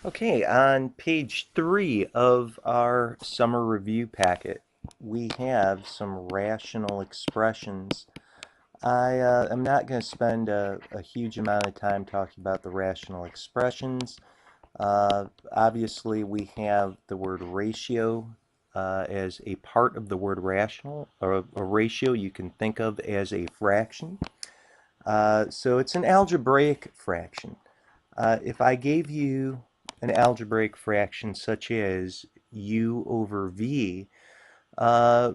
Okay, on page 3 of our summer review packet, we have some rational expressions. I'm not going to spend a huge amount of time talking about the rational expressions. Obviously, we have the word ratio as a part of the word rational, or a ratio you can think of as a fraction. So it's an algebraic fraction. If I gave you an algebraic fraction such as u over v, uh,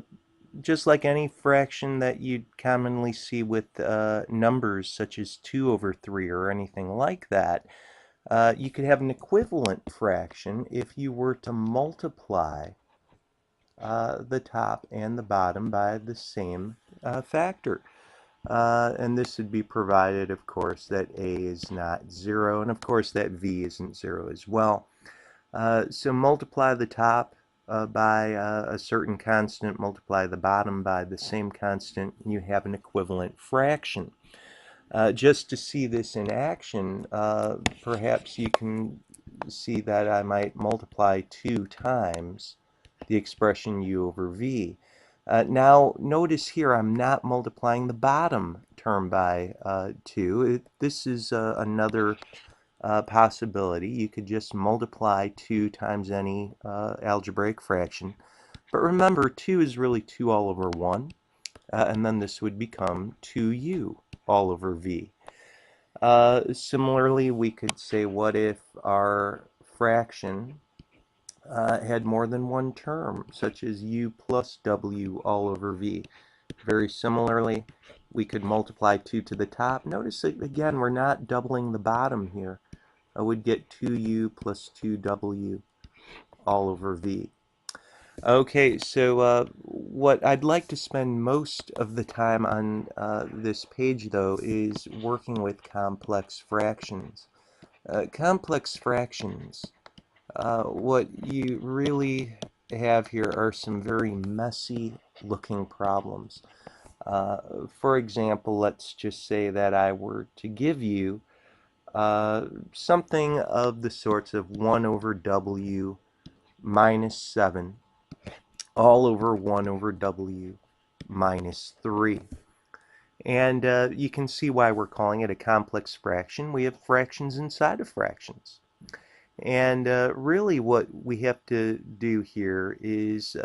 just like any fraction that you'd commonly see with numbers such as 2 over 3 or anything like that, you could have an equivalent fraction if you were to multiply the top and the bottom by the same factor. And this would be provided, of course, that a is not 0, and of course that v isn't 0 as well. So multiply the top by a certain constant, multiply the bottom by the same constant, and you have an equivalent fraction. Just to see this in action, perhaps you can see that I might multiply 2 times the expression u over v. Now, notice here I'm not multiplying the bottom term by 2. This is another possibility. You could just multiply 2 times any algebraic fraction. But remember, 2 is really 2 all over 1, and then this would become 2u all over v. Similarly, we could say, what if our fraction had more than one term, such as u plus w all over v? Very similarly, we could multiply 2 to the top. Notice that, again, we're not doubling the bottom here. I would get 2u plus 2w all over v. Okay, so what I'd like to spend most of the time on this page, though, is working with complex fractions. Complex fractions, what you really have here are some very messy looking problems. For example, let's just say that I were to give you something of the sorts of 1 over w minus 7 all over 1 over w minus 3. And you can see why we're calling it a complex fraction. We have fractions inside of fractions. And really what we have to do here is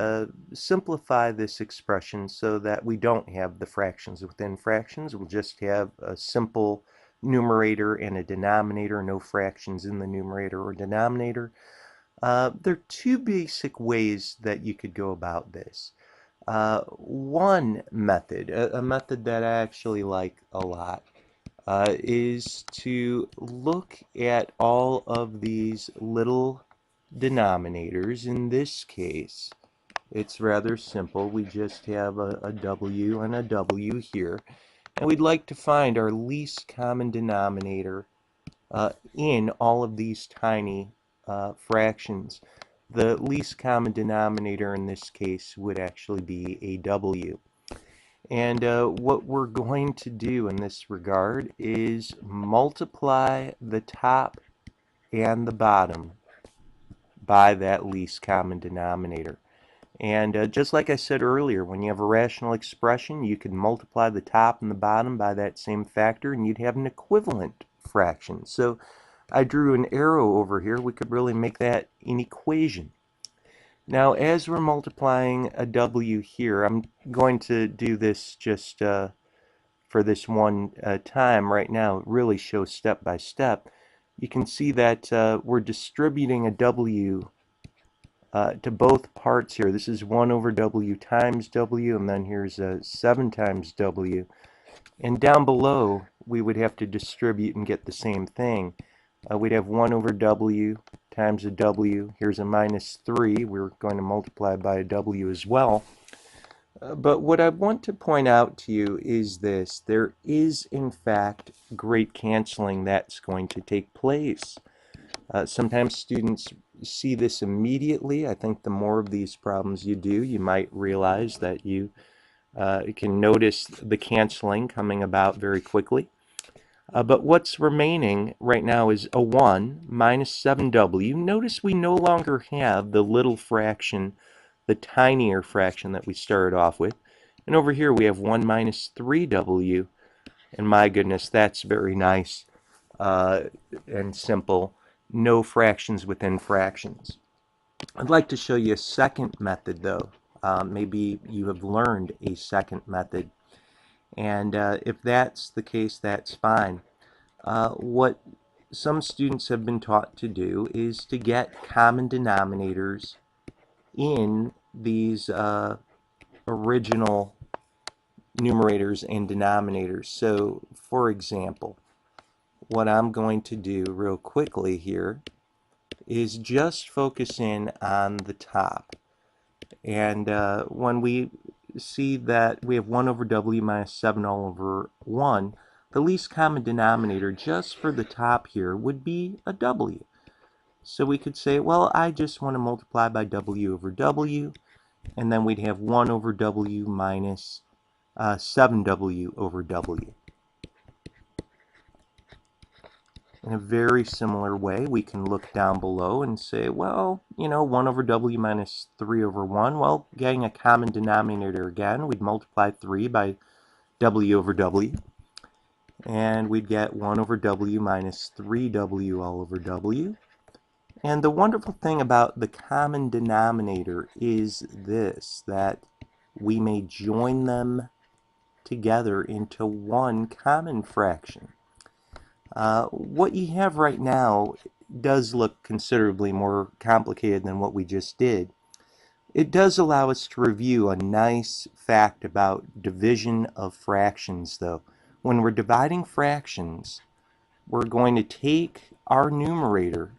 simplify this expression so that we don't have the fractions within fractions. We'll just have a simple numerator and a denominator, no fractions in the numerator or denominator. There are two basic ways that you could go about this. One method, a method that I actually like a lot, is to look at all of these little denominators. In this case, it's rather simple. We just have a w and a w here, and we'd like to find our least common denominator in all of these tiny fractions. The least common denominator in this case would actually be a w. And what we're going to do in this regard is multiply the top and the bottom by that least common denominator. And just like I said earlier, when you have a rational expression, you can multiply the top and the bottom by that same factor, and you'd have an equivalent fraction. So I drew an arrow over here. We could really make that an equation. Now, as we're multiplying a w here, I'm going to do this just for this one time right now, really show step by step. You can see that we're distributing a w to both parts here. This is 1 over w times w, and then here's 7 times w. And down below, we would have to distribute and get the same thing. We'd have 1 over w times a w. Here's a minus 3. We're going to multiply by a w as well. But what I want to point out to you is this. There is, in fact, great canceling that's going to take place. Sometimes students see this immediately. I think the more of these problems you do, you might realize that you can notice the canceling coming about very quickly. But what's remaining right now is a 1 minus 7w. Notice we no longer have the little fraction, the tinier fraction that we started off with. And over here we have 1 minus 3w. And my goodness, that's very nice and simple. No fractions within fractions. I'd like to show you a second method, though. Maybe you have learned a second method. And if that's the case, that's fine. What some students have been taught to do is to get common denominators in these original numerators and denominators. So, for example, what I'm going to do real quickly here is just focus in on the top. And when we see that we have 1 over w minus 7 all over 1, the least common denominator just for the top here would be a w. So we could say, well, I just want to multiply by w over w, and then we'd have 1 over w minus 7w over w. In a very similar way, we can look down below and say, well, 1 over w minus 3 over 1. Well, getting a common denominator again, we'd multiply 3 by w over w. And we'd get 1 over w minus 3w all over w. And the wonderful thing about the common denominator is this, that we may join them together into one common fraction. What you have right now does look considerably more complicated than what we just did. It does allow us to review a nice fact about division of fractions, though. When we're dividing fractions, we're going to take our numerator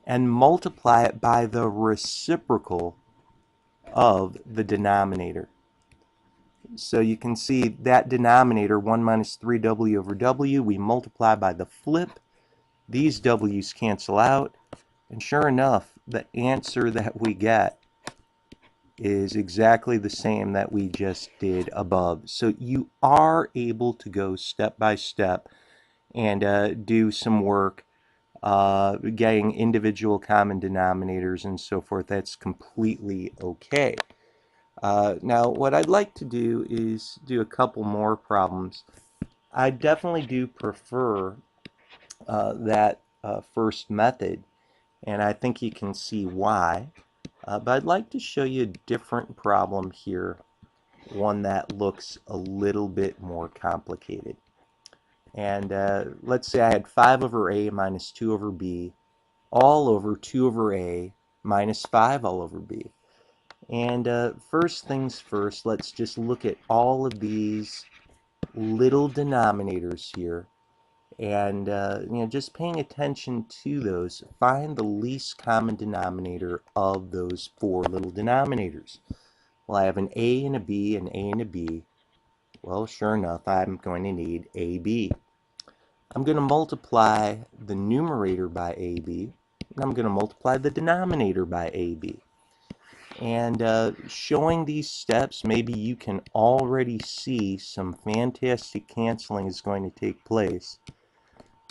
and multiply it by the reciprocal of the denominator. So you can see that denominator, 1 minus 3w over w, we multiply by the flip. These w's cancel out, and sure enough, the answer that we get is exactly the same that we just did above. So you are able to go step by step and do some work getting individual common denominators and so forth. That's completely okay. Now, what I'd like to do is do a couple more problems. I definitely do prefer that first method, and I think you can see why. But I'd like to show you a different problem here, one that looks a little bit more complicated. And let's say I had 5 over a minus 2 over b all over 2 over a minus 5 all over b. And first things first, let's just look at all of these little denominators here. And just paying attention to those, find the least common denominator of those 4 little denominators. Well, I have an a and a b, an a and a b. Well, sure enough, I'm going to need ab. I'm going to multiply the numerator by ab, and I'm going to multiply the denominator by ab. And showing these steps, maybe you can already see some fantastic canceling is going to take place.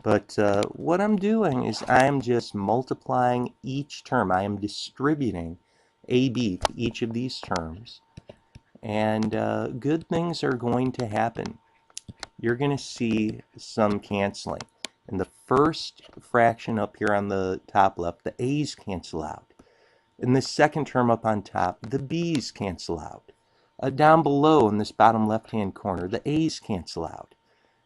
But what I'm doing is I'm just multiplying each term. I am distributing AB to each of these terms. And good things are going to happen. You're going to see some canceling. In the first fraction up here on the top left, the A's cancel out. In the second term up on top, the B's cancel out. Down below in this bottom left-hand corner, the A's cancel out.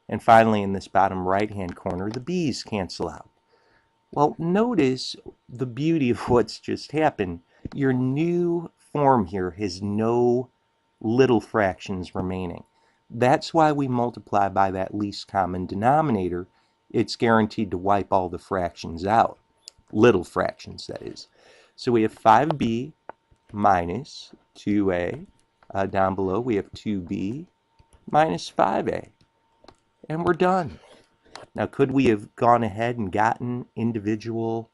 And finally, in this bottom right-hand corner, the b's cancel out. Well, notice the beauty of what's just happened. Your new form here has no little fractions remaining. That's why we multiply by that least common denominator. It's guaranteed to wipe all the fractions out. Little fractions, that is. So we have 5b minus 2a. Down below, we have 2b minus 5a. And we're done. Now, could we have gone ahead and gotten individual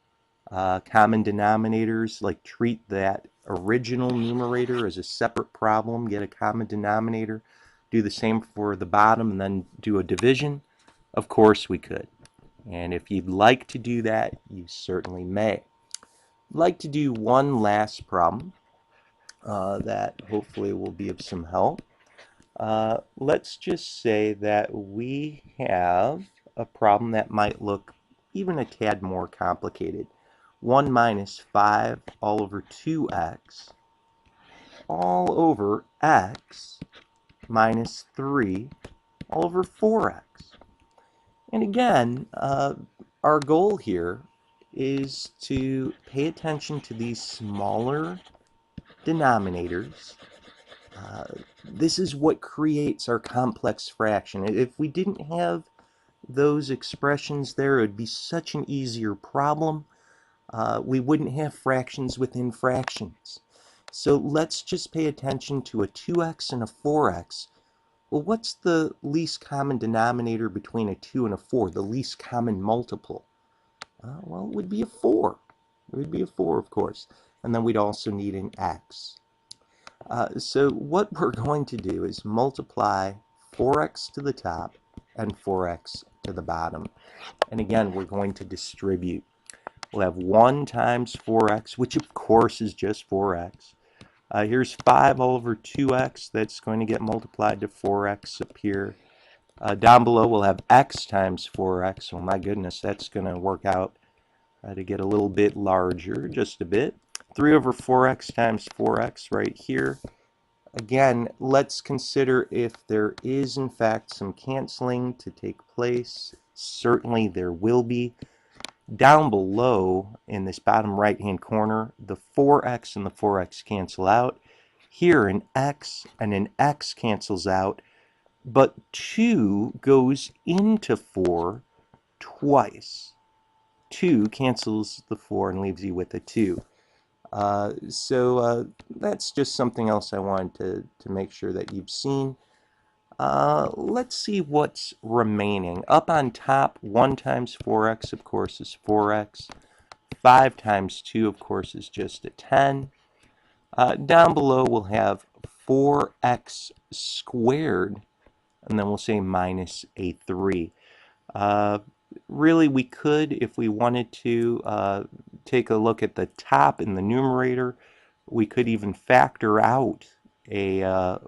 common denominators, like treat that original numerator as a separate problem, get a common denominator, do the same for the bottom, and then do a division? Of course we could. And if you'd like to do that, you certainly may. I'd like to do one last problem that hopefully will be of some help. Let's just say that we have a problem that might look even a tad more complicated. 1 minus 5 all over 2x all over x minus 3 all over 4x. And again, our goal here is to pay attention to these smaller denominators. This is what creates our complex fraction. If we didn't have those expressions there, it would be such an easier problem. We wouldn't have fractions within fractions. So let's just pay attention to a 2x and a 4x. Well, what's the least common denominator between a 2 and a 4, the least common multiple? Well, it would be a 4. It would be a 4, of course. And then we'd also need an x. So what we're going to do is multiply 4x to the top and 4x to the bottom. And again, we're going to distribute. We'll have 1 times 4x, which of course is just 4x. Here's 5 all over 2x. That's going to get multiplied to 4x up here. Down below, we'll have x times 4x. Oh my goodness, that's going to work out to get a little bit larger, just a bit. 3 over 4x times 4x right here. Again, let's consider if there is, in fact, some canceling to take place. Certainly there will be. Down below, in this bottom right-hand corner, the 4x and the 4x cancel out. Here, an x and an x cancels out, but 2 goes into 4 twice. 2 cancels the 4 and leaves you with a 2. So that's just something else I wanted to make sure that you've seen. Let's see what's remaining. Up on top, 1 times 4x, of course, is 4x. 5 times 2, of course, is just a 10. Down below, we'll have 4x squared, and then we'll say minus a 3. Really, we could, if we wanted to, take a look at the top in the numerator. We could even factor out a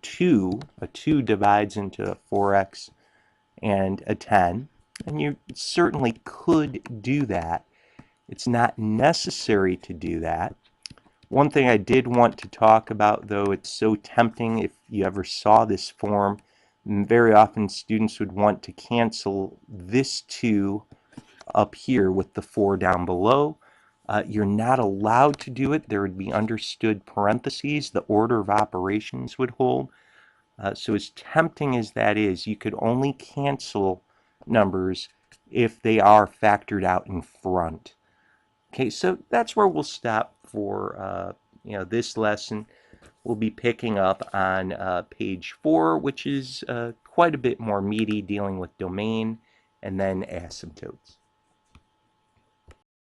2. A 2 divides into 4x and a 10. And you certainly could do that. It's not necessary to do that. One thing I did want to talk about, though, it's so tempting if you ever saw this form. Very often students would want to cancel this 2 up here with the 4 down below. You're not allowed to do it. There would be understood parentheses. The order of operations would hold. So as tempting as that is, you could only cancel numbers if they are factored out in front. Okay, so that's where we'll stop for this lesson. We'll be picking up on page 4, which is quite a bit more meaty, dealing with domain and then asymptotes.